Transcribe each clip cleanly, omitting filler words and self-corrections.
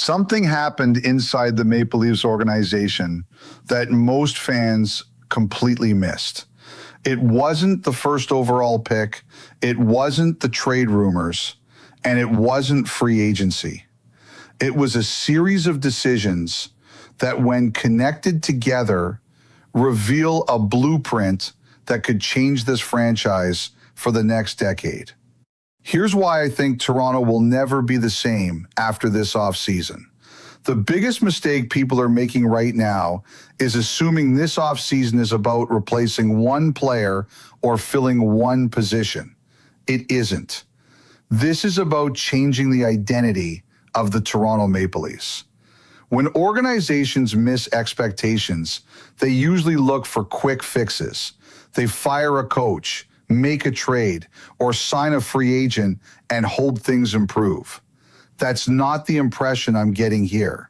Something happened inside the Maple Leafs organization that most fans completely missed. It wasn't the first overall pick, it wasn't the trade rumors, and it wasn't free agency. It was a series of decisions that, when connected together, reveal a blueprint that could change this franchise for the next decade. Here's why I think Toronto will never be the same after this offseason. The biggest mistake people are making right now is assuming this offseason is about replacing one player or filling one position. It isn't. This is about changing the identity of the Toronto Maple Leafs. When organizations miss expectations, they usually look for quick fixes. They fire a coach, make a trade, or sign a free agent and hope things improve. That's not the impression I'm getting here.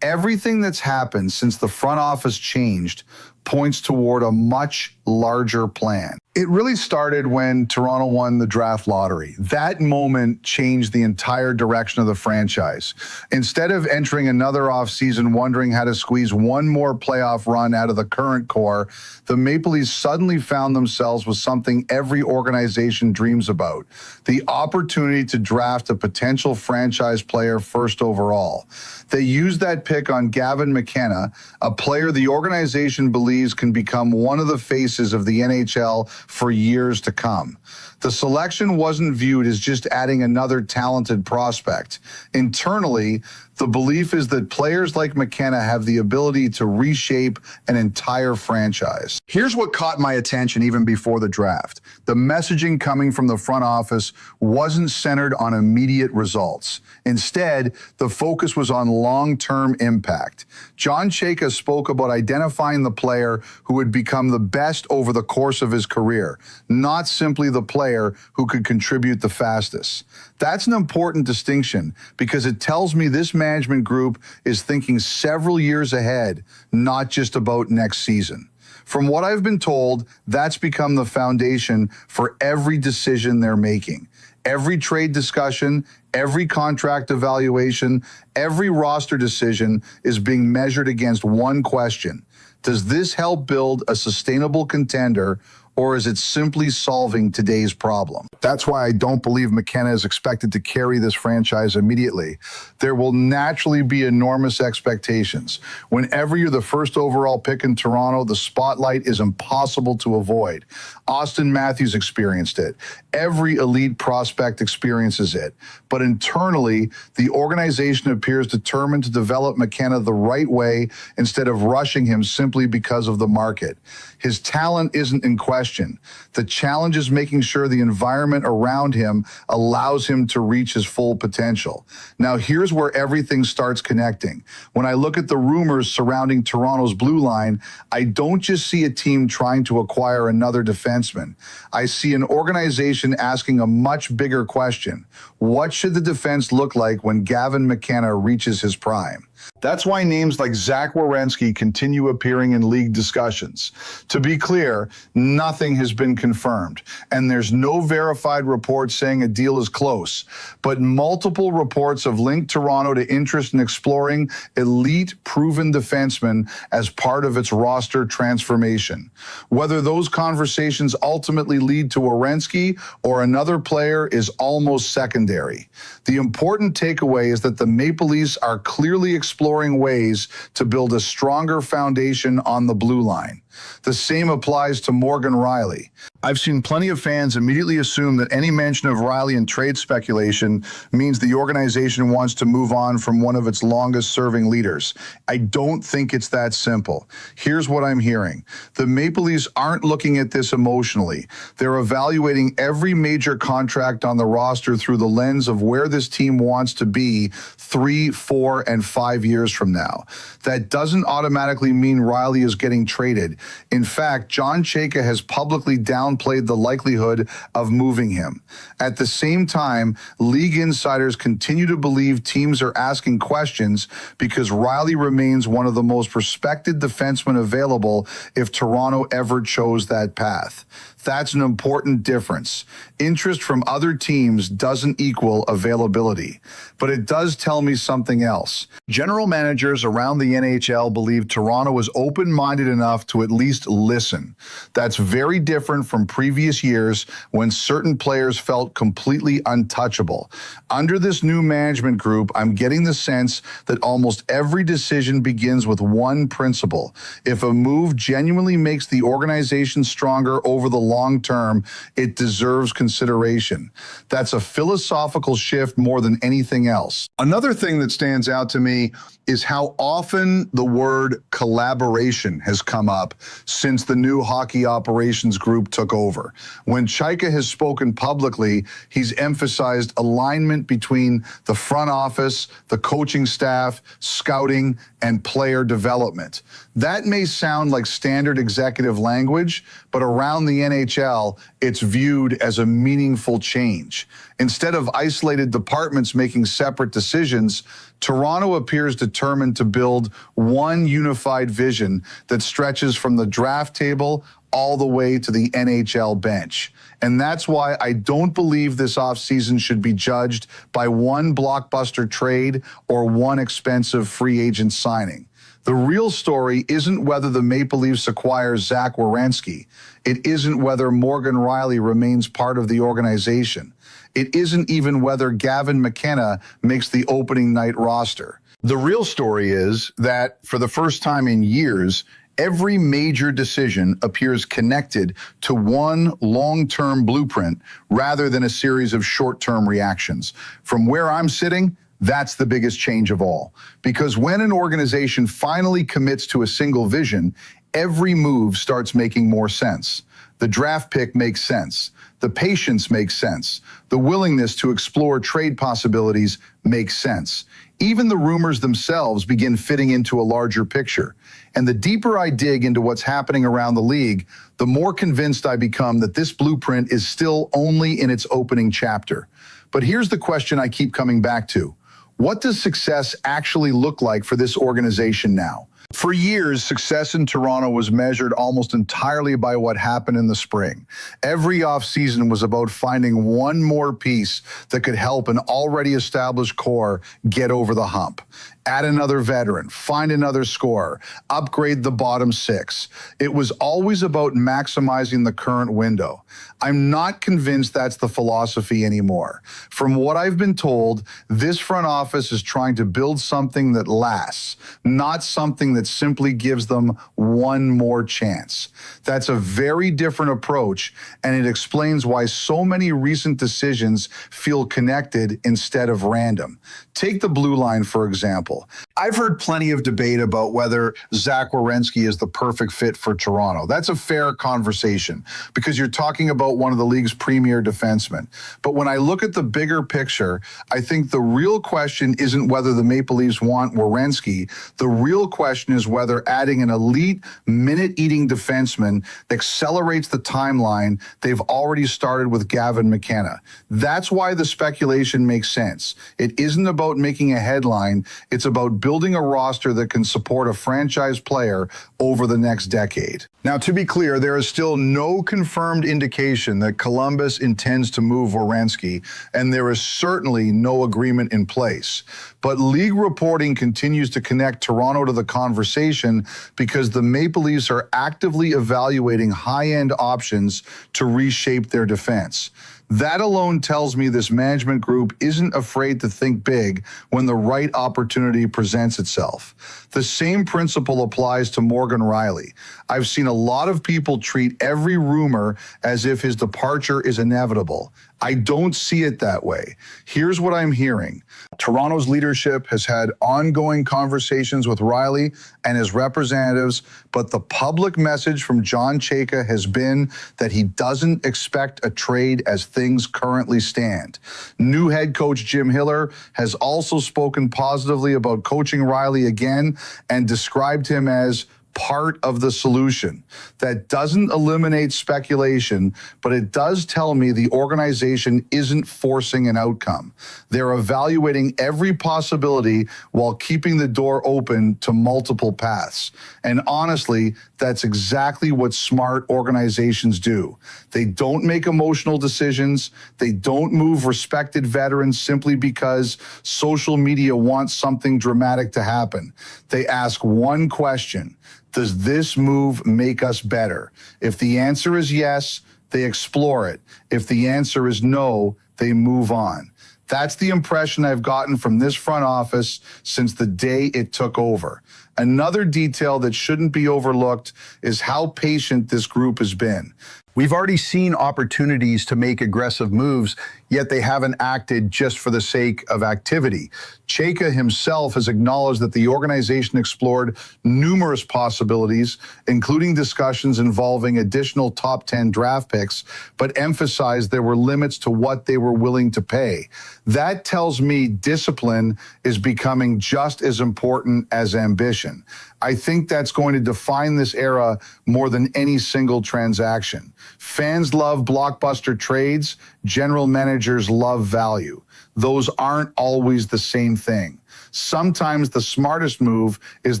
Everything that's happened since the front office changed points toward a much larger plan. It really started when Toronto won the draft lottery. That moment changed the entire direction of the franchise. Instead of entering another offseason wondering how to squeeze one more playoff run out of the current core, the Maple Leafs suddenly found themselves with something every organization dreams about: the opportunity to draft a potential franchise player first overall. They used that pick on Gavin McKenna, a player the organization believes can become one of the faces of the NHL for years to come. The selection wasn't viewed as just adding another talented prospect. Internally, the belief is that players like McKenna have the ability to reshape an entire franchise. Here's what caught my attention even before the draft. The messaging coming from the front office wasn't centered on immediate results. Instead, the focus was on long-term impact. John Chayka spoke about identifying the player who would become the best over the course of his career, not simply the player who could contribute the fastest. That's an important distinction because it tells me this management group is thinking several years ahead, not just about next season. From what I've been told, that's become the foundation for every decision they're making. Every trade discussion, every contract evaluation, every roster decision is being measured against one question: does this help build a sustainable contender, or is it simply solving today's problem? That's why I don't believe McKenna is expected to carry this franchise immediately. There will naturally be enormous expectations. Whenever you're the first overall pick in Toronto, the spotlight is impossible to avoid. Austin Matthews experienced it. Every elite prospect experiences it. But internally, the organization appears determined to develop McKenna the right way instead of rushing him simply because of the market. His talent isn't in question. The challenge is making sure the environment around him allows him to reach his full potential. Now, here's where everything starts connecting. When I look at the rumors surrounding Toronto's blue line, I don't just see a team trying to acquire another defenseman. I see an organization asking a much bigger question: what should the defense look like when Gavin McKenna reaches his prime? That's why names like Zach Werenski continue appearing in league discussions. To be clear, nothing has been confirmed, and there's no verified report saying a deal is close. But multiple reports have linked Toronto to interest in exploring elite, proven defensemen as part of its roster transformation. Whether those conversations ultimately lead to Werenski or another player is almost secondary. The important takeaway is that the Maple Leafs are clearly exploring ways to build a stronger foundation on the blue line. The same applies to Morgan Rielly. I've seen plenty of fans immediately assume that any mention of Rielly in trade speculation means the organization wants to move on from one of its longest-serving leaders. I don't think it's that simple. Here's what I'm hearing. The Maple Leafs aren't looking at this emotionally. They're evaluating every major contract on the roster through the lens of where this team wants to be 3, 4, and 5 years from now. That doesn't automatically mean Rielly is getting traded. In fact, John Chayka has publicly downplayed the likelihood of moving him. At the same time, league insiders continue to believe teams are asking questions because Rielly remains one of the most respected defensemen available if Toronto ever chose that path. That's an important difference. Interest from other teams doesn't equal availability, but it does tell me something else. General managers around the NHL believe Toronto is open-minded enough to at least listen. That's very different from previous years when certain players felt completely untouchable. Under this new management group, I'm getting the sense that almost every decision begins with one principle. If a move genuinely makes the organization stronger over the long term, it deserves consideration. That's a philosophical shift more than anything else. Another thing that stands out to me is how often the word collaboration has come up since the new hockey operations group took over. When Chayka has spoken publicly, he's emphasized alignment between the front office, the coaching staff, scouting, and player development. That may sound like standard executive language, but around the NHL, it's viewed as a meaningful change. Instead of isolated departments making separate decisions, Toronto appears determined to build one unified vision that stretches from the draft table all the way to the NHL bench. And that's why I don't believe this offseason should be judged by one blockbuster trade or one expensive free agent signing. The real story isn't whether the Maple Leafs acquire Zach Werenski. It isn't whether Morgan Rielly remains part of the organization. It isn't even whether Gavin McKenna makes the opening night roster. The real story is that for the first time in years, every major decision appears connected to one long-term blueprint rather than a series of short-term reactions. From where I'm sitting, that's the biggest change of all. Because when an organization finally commits to a single vision, every move starts making more sense. The draft pick makes sense. The patience makes sense. The willingness to explore trade possibilities makes sense. Even the rumors themselves begin fitting into a larger picture. And the deeper I dig into what's happening around the league, the more convinced I become that this blueprint is still only in its opening chapter. But here's the question I keep coming back to. What does success actually look like for this organization now? For years, success in Toronto was measured almost entirely by what happened in the spring. Every offseason was about finding one more piece that could help an already established core get over the hump. Add another veteran, find another scorer, upgrade the bottom six. It was always about maximizing the current window. I'm not convinced that's the philosophy anymore. From what I've been told, this front office is trying to build something that lasts, not something that simply gives them one more chance. That's a very different approach, and it explains why so many recent decisions feel connected instead of random. Take the blue line, for example. I've heard plenty of debate about whether Zach Werenski is the perfect fit for Toronto. That's a fair conversation because you're talking about one of the league's premier defensemen. But when I look at the bigger picture, I think the real question isn't whether the Maple Leafs want Werenski. The real question is whether adding an elite minute-eating defenseman accelerates the timeline they've already started with Gavin McKenna. That's why the speculation makes sense. It isn't about making a headline. It's about building a roster that can support a franchise player over the next decade. Now, to be clear, there is still no confirmed indication that Columbus intends to move Werenski, and there is certainly no agreement in place. But league reporting continues to connect Toronto to the conversation because the Maple Leafs are actively evaluating high-end options to reshape their defense. That alone tells me this management group isn't afraid to think big when the right opportunity presents itself. The same principle applies to Morgan Rielly. I've seen a lot of people treat every rumor as if his departure is inevitable. I don't see it that way. Here's what I'm hearing. Toronto's leadership has had ongoing conversations with Rielly and his representatives, but the public message from John Chayka has been that he doesn't expect a trade as things currently stand. New head coach Jim Hiller has also spoken positively about coaching Rielly again and described him as part of the solution. That doesn't eliminate speculation, but it does tell me the organization isn't forcing an outcome. They're evaluating every possibility while keeping the door open to multiple paths. And honestly, that's exactly what smart organizations do. They don't make emotional decisions. They don't move respected veterans simply because social media wants something dramatic to happen. They ask one question: does this move make us better? If the answer is yes, they explore it. If the answer is no, they move on. That's the impression I've gotten from this front office since the day it took over. Another detail that shouldn't be overlooked is how patient this group has been. We've already seen opportunities to make aggressive moves, yet they haven't acted just for the sake of activity. Chayka himself has acknowledged that the organization explored numerous possibilities, including discussions involving additional top 10 draft picks, but emphasized there were limits to what they were willing to pay. That tells me discipline is becoming just as important as ambition. I think that's going to define this era more than any single transaction. Fans love blockbuster trades. General managers love value. Those aren't always the same thing. Sometimes the smartest move is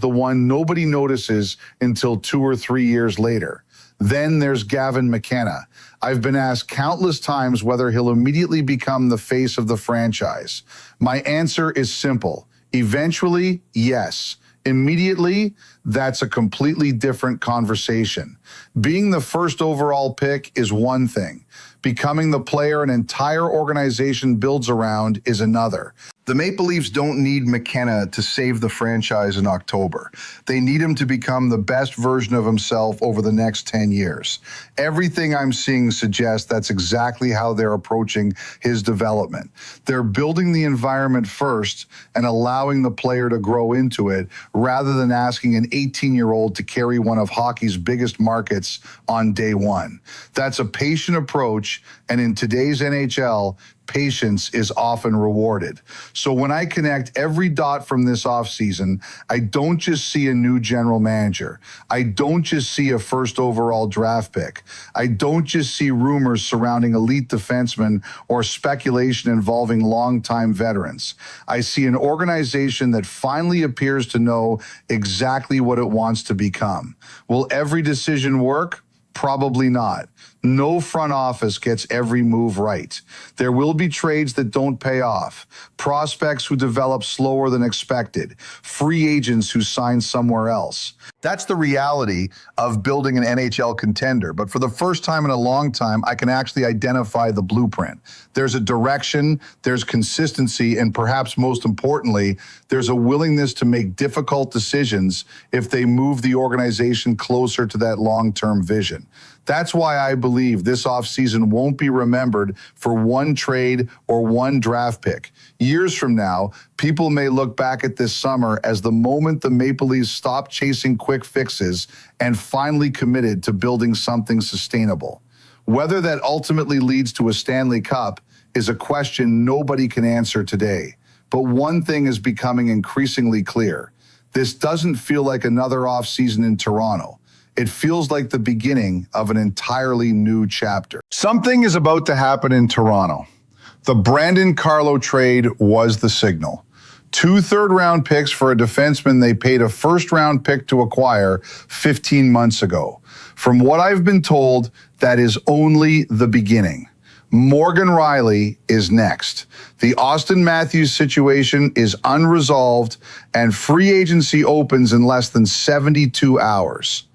the one nobody notices until 2 or 3 years later. Then there's Gavin McKenna. I've been asked countless times whether he'll immediately become the face of the franchise. My answer is simple. Eventually, yes. Immediately, that's a completely different conversation. Being the first overall pick is one thing. Becoming the player an entire organization builds around is another. The Maple Leafs don't need McKenna to save the franchise in October. They need him to become the best version of himself over the next 10 years. Everything I'm seeing suggests that's exactly how they're approaching his development. They're building the environment first and allowing the player to grow into it rather than asking an 18-year-old to carry one of hockey's biggest markets on day one. That's a patient approach, and in today's NHL, patience is often rewarded. So when I connect every dot from this offseason, I don't just see a new general manager. I don't just see a first overall draft pick. I don't just see rumors surrounding elite defensemen or speculation involving longtime veterans. I see an organization that finally appears to know exactly what it wants to become. Will every decision work? Probably not. No front office gets every move right. There will be trades that don't pay off, prospects who develop slower than expected, free agents who sign somewhere else. That's the reality of building an NHL contender. But for the first time in a long time, I can actually identify the blueprint. There's a direction, there's consistency, and perhaps most importantly, there's a willingness to make difficult decisions if they move the organization closer to that long-term vision. That's why I believe this offseason won't be remembered for one trade or one draft pick. Years from now, people may look back at this summer as the moment the Maple Leafs stopped chasing quick fixes and finally committed to building something sustainable. Whether that ultimately leads to a Stanley Cup is a question nobody can answer today. But one thing is becoming increasingly clear. This doesn't feel like another offseason in Toronto. It feels like the beginning of an entirely new chapter. Something is about to happen in Toronto. The Brandon Carlo trade was the signal. 2 third-round picks for a defenseman they paid a first-round pick to acquire 15 months ago. From what I've been told, that is only the beginning. Morgan Rielly is next. The Austin Matthews situation is unresolved, and free agency opens in less than 72 hours.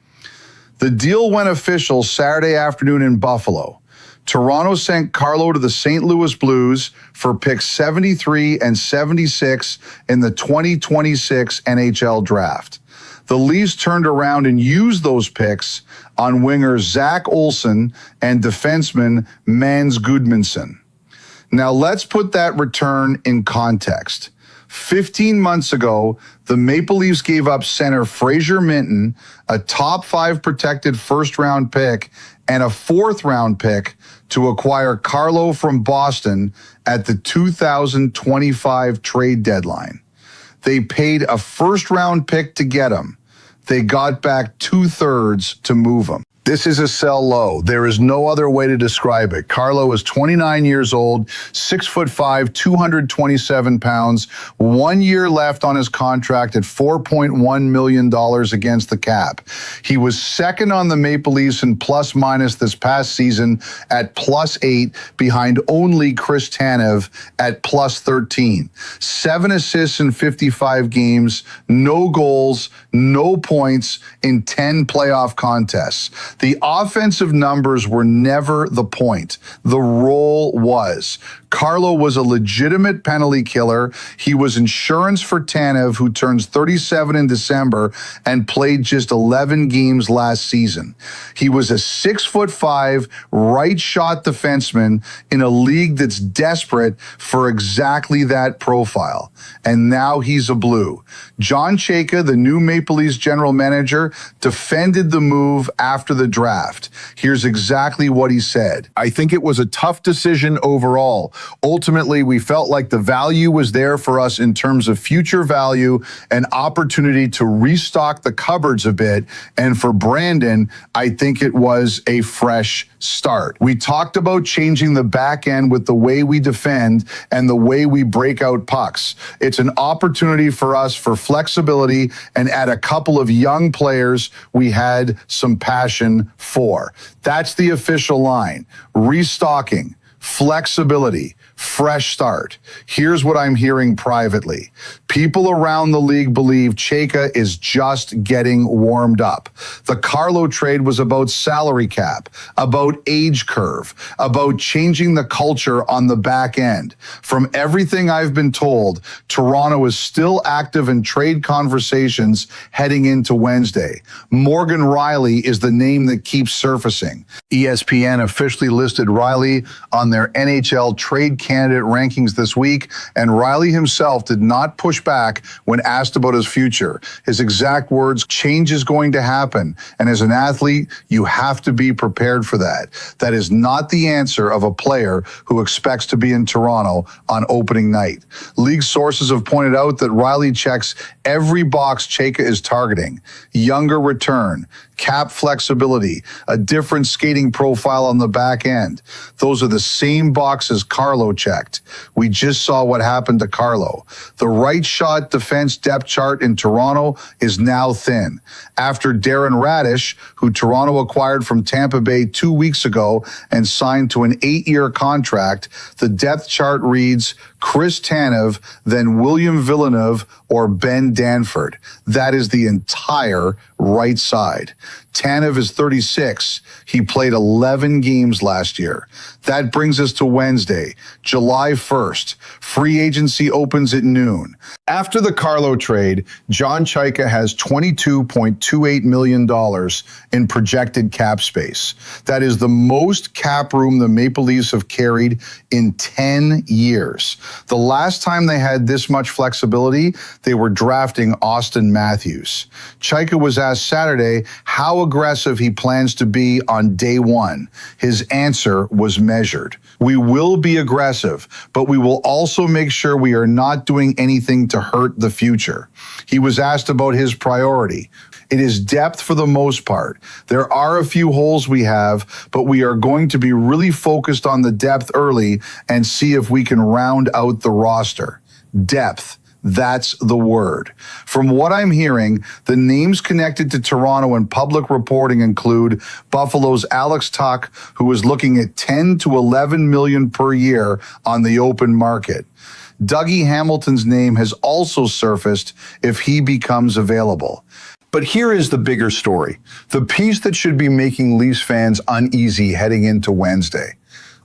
The deal went official Saturday afternoon in Buffalo. Toronto sent Carlo to the St. Louis Blues for picks 73 and 76 in the 2026 NHL draft. The Leafs turned around and used those picks on wingers Zach Olsen and defenseman Mans Gudmundsson. Now let's put that return in context. 15 months ago, the Maple Leafs gave up center Fraser Minton, a top 5 protected first-round pick, and a 4th-round pick to acquire Carlo from Boston at the 2025 trade deadline. They paid a first-round pick to get him. They got back 2/3 to move him. This is a sell low. There is no other way to describe it. Carlo is 29 years old, 6'5", 227 pounds, 1 year left on his contract at $4.1 million against the cap. He was second on the Maple Leafs in plus minus this past season at +8, behind only Chris Tanev at +13. 7 assists in 55 games, no goals, no points in 10 playoff contests. The offensive numbers were never the point. The role was. Carlo was a legitimate penalty killer. He was insurance for Tanev, who turns 37 in December and played just 11 games last season. He was a 6'5" right shot defenseman in a league that's desperate for exactly that profile. And now he's a Blue. John Chayka, the new Maple Leafs general manager, defended the move after the draft. Here's exactly what he said. I think it was a tough decision overall. Ultimately, we felt like the value was there for us in terms of future value and opportunity to restock the cupboards a bit. And for Brandon, I think it was a fresh start. We talked about changing the back end with the way we defend and the way we break out pucks. It's an opportunity for us for flexibility and add a couple of young players we had some passion for. That's the official line. Restocking, flexibility, fresh start. Here's what I'm hearing privately. People around the league believe Chayka is just getting warmed up. The Carlo trade was about salary cap, about age curve, about changing the culture on the back end. From everything I've been told, Toronto is still active in trade conversations heading into Wednesday. Morgan Rielly is the name that keeps surfacing. ESPN officially listed Rielly on their NHL trade candidate rankings this week, and Rielly himself did not push back when asked about his future. His exact words, change is going to happen, and as an athlete, you have to be prepared for that. That is not the answer of a player who expects to be in Toronto on opening night. League sources have pointed out that Rielly checks every box Chayka is targeting. Younger return, cap flexibility, a different skating profile on the back end. Those are the same boxes Carlo checked. We just saw what happened to Carlo. The right shot defense depth chart in Toronto is now thin. After Darren Radish, who Toronto acquired from Tampa Bay 2 weeks ago and signed to an 8-year contract, the depth chart reads Chris Tanev, then William Villeneuve or Ben Danford. That is the entire right side. Tanev is 36. He played 11 games last year. That brings us to Wednesday, July 1st. Free agency opens at noon. After the Carlo trade, John Chayka has $22.28 million in projected cap space. That is the most cap room the Maple Leafs have carried in 10 years. The last time they had this much flexibility, they were drafting Austin Matthews. Chayka was asked Saturday how aggressive he plans to be on day one. His answer was measured. We will be aggressive, but we will also make sure we are not doing anything to hurt the future. He was asked about his priority. It is depth for the most part. There are a few holes we have, but we are going to be really focused on the depth early and see if we can round out the roster. Depth. That's the word. From what I'm hearing, the names connected to Toronto in public reporting include Buffalo's Alex Tuch, who is looking at 10 to 11 million per year on the open market. Dougie Hamilton's name has also surfaced if he becomes available. But here is the bigger story, the piece that should be making Leafs fans uneasy heading into Wednesday.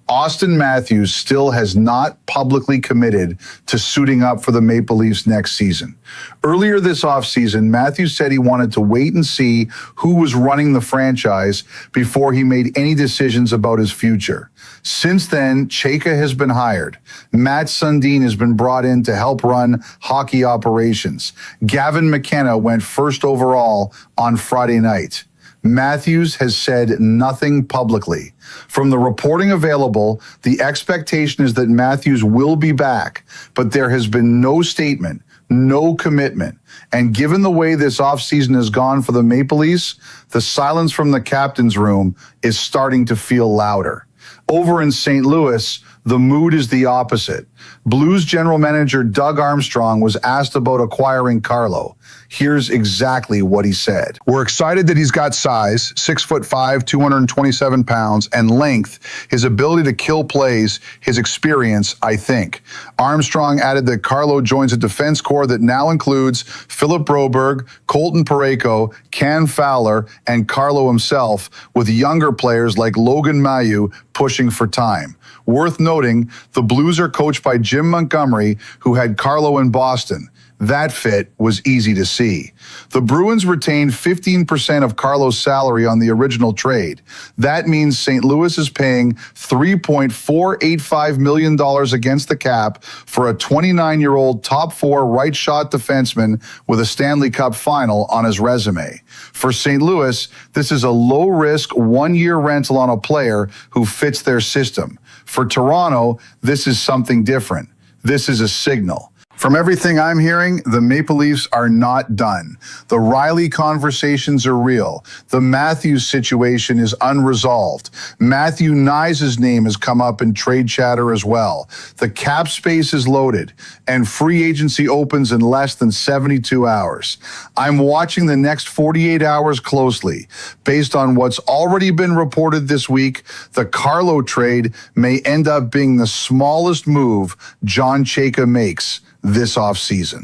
Austin Matthews still has not publicly committed to suiting up for the Maple Leafs next season. Earlier this offseason, Matthews said he wanted to wait and see who was running the franchise before he made any decisions about his future. Since then, Chayka has been hired. Matt Sundin has been brought in to help run hockey operations. Gavin McKenna went first overall on Friday night. Matthews has said nothing publicly. From the reporting available, the expectation is that Matthews will be back, but there has been no statement, no commitment. And given the way this offseason has gone for the Maple Leafs, the silence from the captain's room is starting to feel louder. Over in St. Louis, the mood is the opposite. Blues general manager Doug Armstrong was asked about acquiring Carlo. Here's exactly what he said. We're excited that he's got size, 6'5", 227 pounds, and length, his ability to kill plays, his experience, I think. Armstrong added that Carlo joins a defense core that now includes Philip Broberg, Colton Parayko, Cam Fowler, and Carlo himself, with younger players like Logan Mailloux pushing for time. Worth noting, the Blues are coached by Jim Montgomery, who had Carlo in Boston. That fit was easy to see. The Bruins retained 15% of Carlo's salary on the original trade. That means St. Louis is paying $3.485 million against the cap for a 29-year-old top four right shot defenseman with a Stanley Cup final on his resume. For St. Louis, this is a low-risk one-year rental on a player who fits their system. For Toronto, this is something different. This is a signal. From everything I'm hearing, the Maple Leafs are not done. The Rielly conversations are real. The Matthews situation is unresolved. Matthew Knies' name has come up in trade chatter as well. The cap space is loaded, and free agency opens in less than 72 hours. I'm watching the next 48 hours closely. Based on what's already been reported this week, the Carlo trade may end up being the smallest move John Chayka makes this offseason.